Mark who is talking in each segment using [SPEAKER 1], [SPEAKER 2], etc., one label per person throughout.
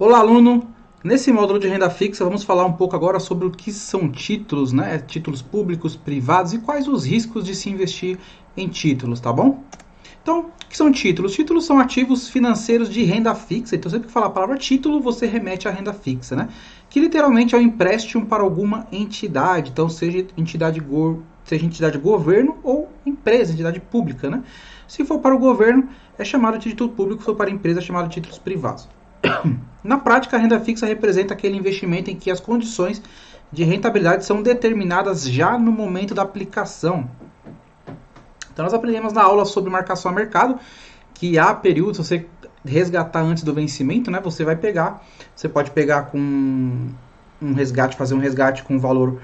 [SPEAKER 1] Olá, aluno! Nesse módulo de renda fixa, vamos falar um pouco agora sobre o que são títulos, né? Títulos públicos, privados e quais os riscos de se investir em títulos, tá bom? Então, o que são títulos? Títulos são ativos financeiros de renda fixa. Então, sempre que falar a palavra título, você remete à renda fixa, né? Que literalmente é um empréstimo para alguma entidade. Então, seja entidade governo ou empresa, entidade pública, né? Se for para o governo, é chamado de título público, se for para a empresa, é chamado de títulos privados. Na prática, a renda fixa representa aquele investimento em que as condições de rentabilidade são determinadas já no momento da aplicação. Então, nós aprendemos na aula sobre marcação a mercado, que há períodos, se você resgatar antes do vencimento, né, você pode pegar com um resgate, fazer um resgate com valor,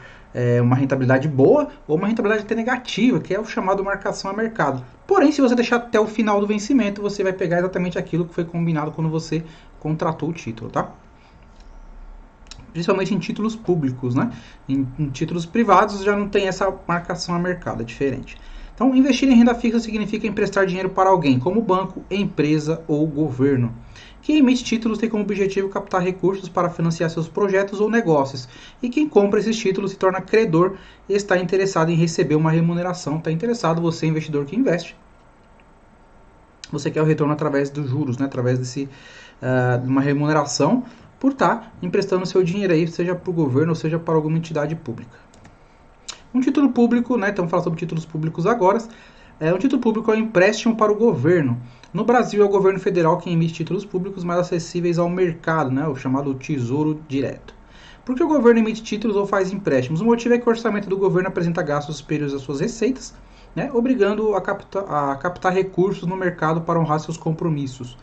[SPEAKER 1] uma rentabilidade boa ou uma rentabilidade até negativa, que é o chamado marcação a mercado. Porém, se você deixar até o final do vencimento, você vai pegar exatamente aquilo que foi combinado quando você contratou o título, tá? Principalmente em títulos públicos, né? Em títulos privados já não tem essa marcação a mercado, é diferente. Então, investir em renda fixa significa emprestar dinheiro para alguém, como banco, empresa ou governo. Quem emite títulos tem como objetivo captar recursos para financiar seus projetos ou negócios. E quem compra esses títulos se torna credor e está interessado em receber uma remuneração. Está interessado, você, investidor que investe. Você quer o retorno através dos juros, né? Através de uma remuneração por estar emprestando seu dinheiro aí, seja para o governo ou seja para alguma entidade pública. Um título público, né? Então, vamos falar sobre títulos públicos agora. Um título público é um empréstimo para o governo. No Brasil, é o governo federal quem emite títulos públicos mais acessíveis ao mercado, né? O chamado Tesouro Direto. Por que o governo emite títulos ou faz empréstimos? O motivo é que o orçamento do governo apresenta gastos superiores às suas receitas, né? Obrigando a captar recursos no mercado para honrar seus compromissos.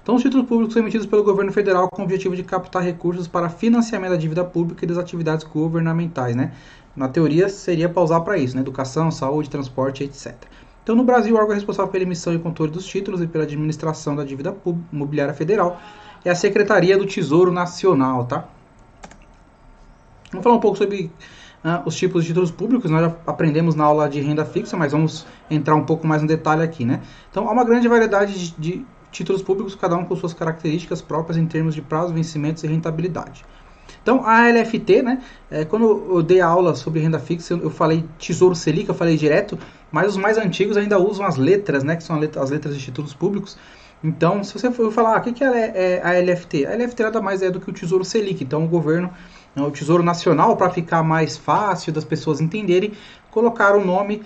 [SPEAKER 1] Então, os títulos públicos são emitidos pelo governo federal com o objetivo de captar recursos para financiamento da dívida pública e das atividades governamentais, né? Na teoria, seria para usar para isso, né? Educação, saúde, transporte, etc. Então, no Brasil, o órgão responsável pela emissão e controle dos títulos e pela administração da dívida imobiliária federal é a Secretaria do Tesouro Nacional, tá? Vamos falar um pouco sobre os tipos de títulos públicos. Nós já aprendemos na aula de renda fixa, mas vamos entrar um pouco mais no detalhe aqui, né? Então, há uma grande variedade de títulos públicos, cada um com suas características próprias em termos de prazo, vencimentos e rentabilidade. Então, a LFT, né, quando eu dei a aula sobre renda fixa, eu falei Tesouro Selic, eu falei direto, mas os mais antigos ainda usam as letras, né, que são as letras de títulos públicos. Então, se você for falar, o que é a LFT? A LFT nada mais é do que o Tesouro Selic. Então, o governo, o Tesouro Nacional, para ficar mais fácil das pessoas entenderem, colocaram o nome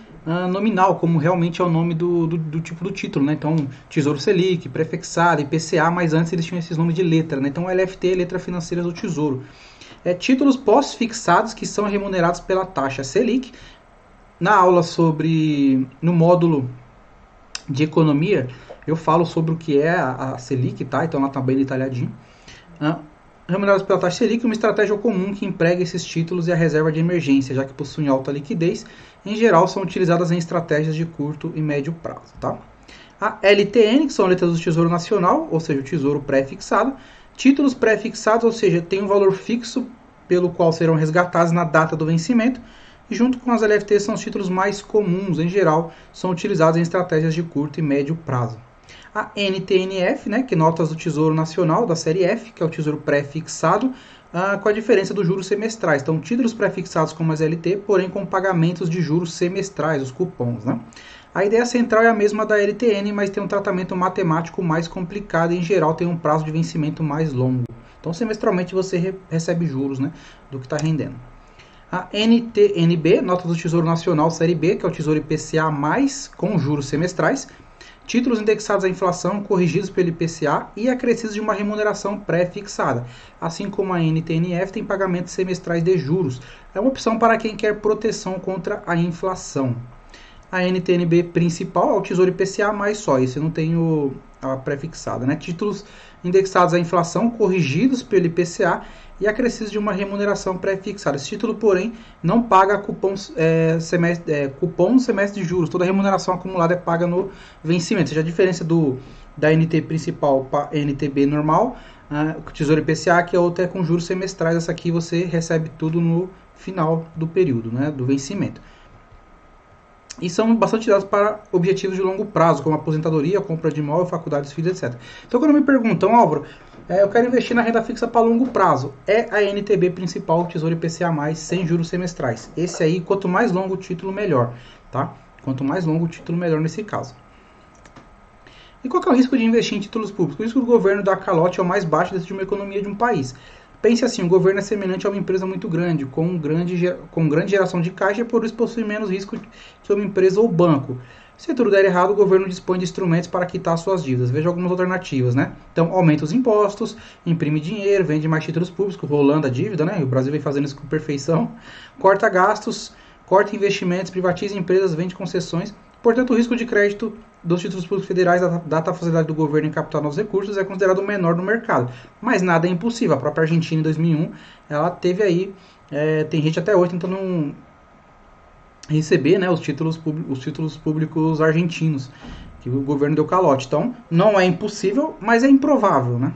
[SPEAKER 1] nominal, como realmente é o nome do tipo do título, né? Então, Tesouro Selic, prefixado, IPCA, mas antes eles tinham esses nomes de letra, né? Então, LFT, letra financeira do Tesouro. Títulos pós-fixados que são remunerados pela taxa Selic. Na aula no módulo de economia, eu falo sobre o que é a Selic, tá? Então, ela tá bem detalhadinho. Remunerados pela taxa Selic, uma estratégia comum que emprega esses títulos é a reserva de emergência, já que possuem alta liquidez. Em geral, são utilizadas em estratégias de curto e médio prazo, tá? A LTN, que são letras do Tesouro Nacional, ou seja, o Tesouro pré-fixado. Títulos pré-fixados, ou seja, tem um valor fixo pelo qual serão resgatados na data do vencimento. E junto com as LFTs são os títulos mais comuns, em geral, são utilizados em estratégias de curto e médio prazo. A NTNF, né, que é notas do Tesouro Nacional, da série F, que é o Tesouro pré-fixado, com a diferença dos juros semestrais. Então, títulos pré-fixados como as LT, porém com pagamentos de juros semestrais, os cupons, né? A ideia central é a mesma da LTN, mas tem um tratamento matemático mais complicado e, em geral, tem um prazo de vencimento mais longo. Então, semestralmente, você recebe juros, né, do que está rendendo. A NTNB, nota do Tesouro Nacional Série B, que é o Tesouro IPCA+, com juros semestrais. Títulos indexados à inflação, corrigidos pelo IPCA e acrescidos de uma remuneração pré-fixada. Assim como a NTNF tem pagamentos semestrais de juros. É uma opção para quem quer proteção contra a inflação. A NTNB principal é o Tesouro IPCA mais só, esse não tem a pré-fixada, né? Títulos indexados à inflação, corrigidos pelo IPCA e acrescidos de uma remuneração pré-fixada. Esse título, porém, não paga cupom no semestre de juros. Toda a remuneração acumulada é paga no vencimento. Ou seja, a diferença da NT principal para a NTB normal, o Tesouro IPCA, que a outra é com juros semestrais. Essa aqui você recebe tudo no final do período, né, do vencimento. E são bastante dados para objetivos de longo prazo, como aposentadoria, compra de imóvel, faculdades, filhos, etc. Então, quando me perguntam, Álvaro, Eu quero investir na renda fixa para longo prazo. É a NTB principal, Tesouro IPCA+, sem juros semestrais. Esse aí, quanto mais longo o título, melhor, tá? Quanto mais longo o título, melhor nesse caso. E qual que é o risco de investir em títulos públicos? O risco do governo dar calote é o mais baixo dentro de uma economia de um país. Pense assim, o governo é semelhante a uma empresa muito grande, com grande geração de caixa e por isso possui menos risco que uma empresa ou banco. Se tudo der errado, o governo dispõe de instrumentos para quitar suas dívidas. Veja algumas alternativas, né? Então, aumenta os impostos, imprime dinheiro, vende mais títulos públicos, rolando a dívida, né? O Brasil vem fazendo isso com perfeição. Corta gastos, corta investimentos, privatiza empresas, vende concessões. Portanto, o risco de crédito dos títulos públicos federais, dada a facilidade do governo em captar novos recursos, é considerado o menor no mercado. Mas nada é impossível. A própria Argentina, em 2001, ela teve aí, tem gente até hoje tentando receber, né, os títulos públicos argentinos, que o governo deu calote. Então, não é impossível, mas é improvável, né?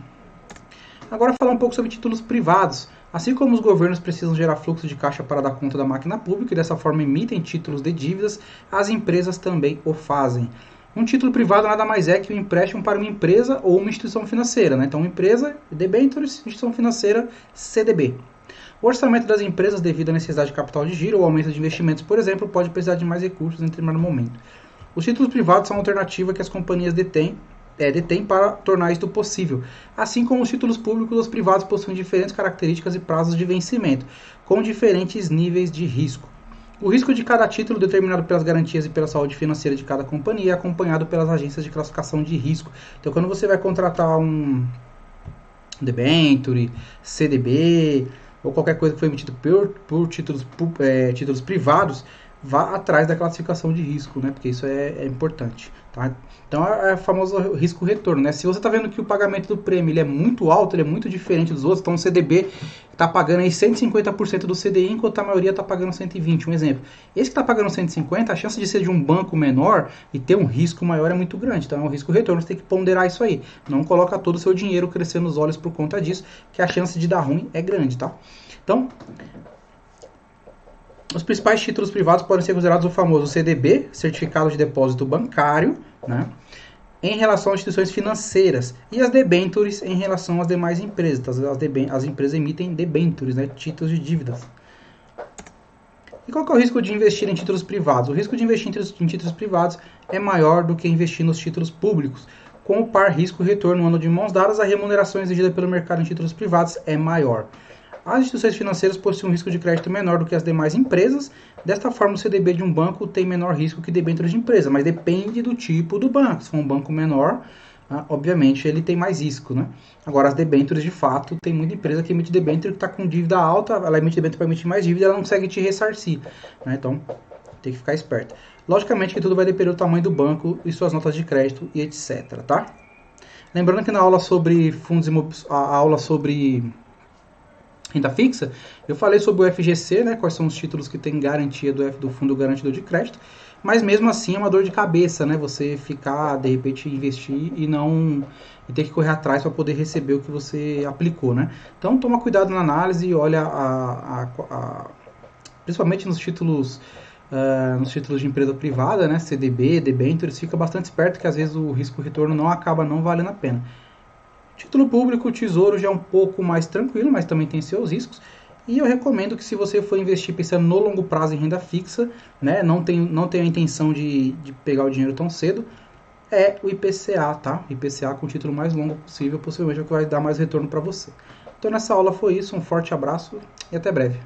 [SPEAKER 1] Agora, falar um pouco sobre títulos privados. Assim como os governos precisam gerar fluxo de caixa para dar conta da máquina pública e dessa forma emitem títulos de dívidas, as empresas também o fazem. Um título privado nada mais é que um empréstimo para uma empresa ou uma instituição financeira, né? Então, empresa, debêntures, instituição financeira, CDB. O orçamento das empresas, devido à necessidade de capital de giro ou aumento de investimentos, por exemplo, pode precisar de mais recursos em determinado momento. Os títulos privados são a alternativa que as companhias detêm para tornar isto possível. Assim como os títulos públicos, os privados possuem diferentes características e prazos de vencimento, com diferentes níveis de risco. O risco de cada título, determinado pelas garantias e pela saúde financeira de cada companhia, é acompanhado pelas agências de classificação de risco. Então, quando você vai contratar um debenture, CDB ou qualquer coisa que foi emitido por títulos privados, vá atrás da classificação de risco, né? Porque isso é importante, tá? Então é o famoso risco-retorno, né? Se você está vendo que o pagamento do prêmio ele é muito alto, ele é muito diferente dos outros, então o CDB está pagando aí 150% do CDI, enquanto a maioria está pagando 120%. Um exemplo. Esse que está pagando 150%, a chance de ser de um banco menor e ter um risco maior é muito grande. Então é um risco-retorno, você tem que ponderar isso aí. Não coloca todo o seu dinheiro crescendo nos olhos por conta disso, que a chance de dar ruim é grande, tá? Então, os principais títulos privados podem ser considerados o famoso CDB, Certificado de Depósito Bancário, né, em relação às instituições financeiras, e as debêntures em relação às demais empresas. Então, as empresas emitem debêntures, né, títulos de dívidas. E qual que é o risco de investir em títulos privados? O risco de investir em títulos privados é maior do que investir nos títulos públicos. Com o par risco-retorno ano de mãos dadas, a remuneração exigida pelo mercado em títulos privados é maior. As instituições financeiras possuem um risco de crédito menor do que as demais empresas. Desta forma, o CDB de um banco tem menor risco que debêntures de empresa, mas depende do tipo do banco. Se for um banco menor, obviamente ele tem mais risco, né? Agora, as debêntures, de fato, tem muita empresa que emite debênture que está com dívida alta, ela emite debênture para emitir mais dívida e ela não consegue te ressarcir, né? Então, tem que ficar esperto. Logicamente que tudo vai depender do tamanho do banco e suas notas de crédito e etc, tá? Lembrando que na aula sobre renda fixa, eu falei sobre o FGC, né, quais são os títulos que tem garantia do Fundo Garantidor de Crédito, mas mesmo assim é uma dor de cabeça, né, você ficar, de repente, investir e ter que correr atrás para poder receber o que você aplicou, né. Então, toma cuidado na análise e olha, principalmente nos títulos de empresa privada, né, CDB, debêntures, fica bastante esperto que às vezes o risco-retorno não acaba não valendo a pena. Título público, tesouro já é um pouco mais tranquilo, mas também tem seus riscos. E eu recomendo que se você for investir pensando no longo prazo em renda fixa, né, não tem a intenção de pegar o dinheiro tão cedo, é o IPCA, tá? IPCA com o título mais longo possível, possivelmente é o que vai dar mais retorno para você. Então nessa aula foi isso, um forte abraço e até breve.